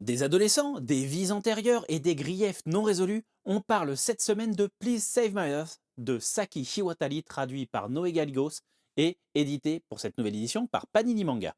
Des adolescents, des vies antérieures et des griefs non résolus, on parle cette semaine de Please Save My Earth de Saki Hiwatari, traduit par Noé Galgos et édité pour cette nouvelle édition par Panini Manga.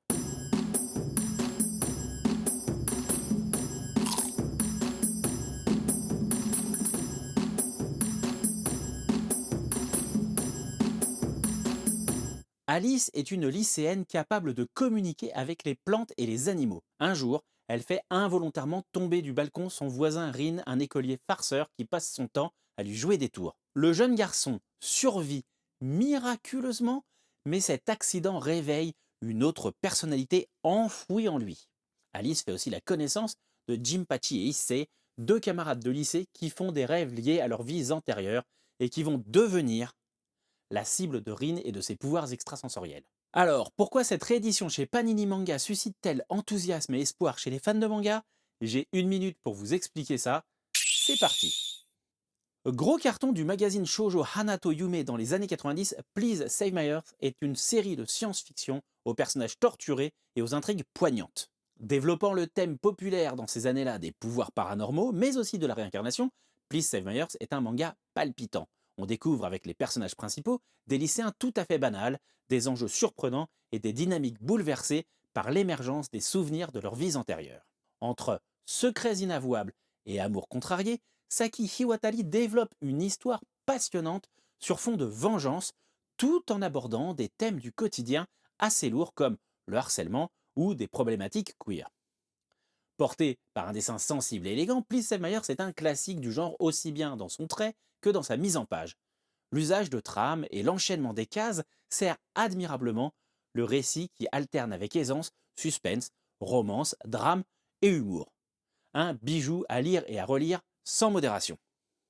Alice est une lycéenne capable de communiquer avec les plantes et les animaux. Un jour, elle fait involontairement tomber du balcon son voisin Rin, un écolier farceur qui passe son temps à lui jouer des tours. Le jeune garçon survit miraculeusement, mais cet accident réveille une autre personnalité enfouie en lui. Alice fait aussi la connaissance de Jinpachi et Issei, deux camarades de lycée qui font des rêves liés à leurs vies antérieures et qui vont devenir la cible de Rin et de ses pouvoirs extrasensoriels. Alors, pourquoi cette réédition chez Panini Manga suscite-t-elle enthousiasme et espoir chez les fans de manga? J'ai une minute pour vous expliquer ça. C'est parti. Gros carton du magazine shoujo Hanato Yume dans les années 90, Please Save My Earth est une série de science-fiction aux personnages torturés et aux intrigues poignantes. Développant le thème populaire dans ces années-là des pouvoirs paranormaux, mais aussi de la réincarnation, Please Save My Earth est un manga palpitant. On découvre avec les personnages principaux des lycéens tout à fait banals, des enjeux surprenants et des dynamiques bouleversées par l'émergence des souvenirs de leurs vies antérieures. Entre secrets inavouables et amour contrarié, Saki Hiwatari développe une histoire passionnante sur fond de vengeance, tout en abordant des thèmes du quotidien assez lourds comme le harcèlement ou des problématiques queer. Porté par un dessin sensible et élégant, Please Save My Earth est un classique du genre aussi bien dans son trait que dans sa mise en page. L'usage de trames et l'enchaînement des cases sert admirablement le récit qui alterne avec aisance suspense, romance, drame et humour. Un bijou à lire et à relire sans modération.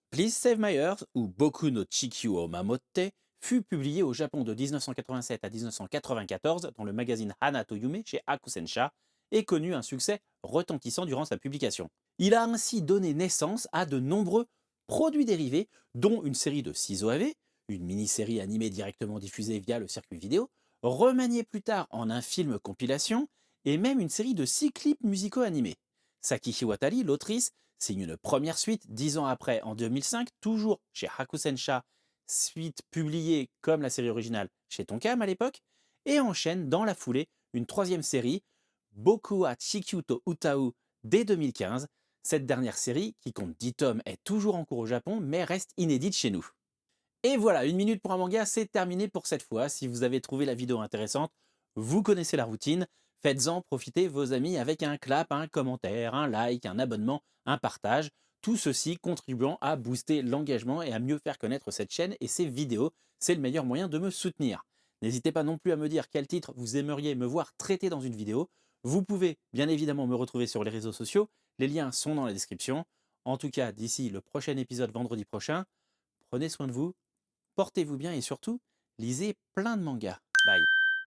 Please Save My Earth, ou Boku no Chikyu o Mamotte, fut publié au Japon de 1987 à 1994 dans le magazine Hanato Yume chez Hakusensha et connut un succès retentissant durant sa publication. Il a ainsi donné naissance à de nombreux produits dérivés, dont une série de 6 OAV, une mini-série animée directement diffusée via le circuit vidéo, remaniée plus tard en un film compilation, et même une série de 6 clips musicaux animés. Saki Hiwatari, l'autrice, signe une première suite 10 ans après, en 2005, toujours chez Hakusensha, suite publiée comme la série originale chez Tonkam à l'époque, et enchaîne dans la foulée une troisième série, Boku wa Chikyu to Utau, dès 2015. Cette dernière série, qui compte 10 tomes, est toujours en cours au Japon, mais reste inédite chez nous. Et voilà, une minute pour un manga, c'est terminé pour cette fois. Si vous avez trouvé la vidéo intéressante, vous connaissez la routine. Faites-en profiter vos amis avec un clap, un commentaire, un like, un abonnement, un partage. Tout ceci contribuant à booster l'engagement et à mieux faire connaître cette chaîne et ses vidéos. C'est le meilleur moyen de me soutenir. N'hésitez pas non plus à me dire quel titre vous aimeriez me voir traiter dans une vidéo. Vous pouvez bien évidemment me retrouver sur les réseaux sociaux. Les liens sont dans la description. En tout cas, d'ici le prochain épisode vendredi prochain, prenez soin de vous. Portez-vous bien et surtout, lisez plein de mangas. Bye.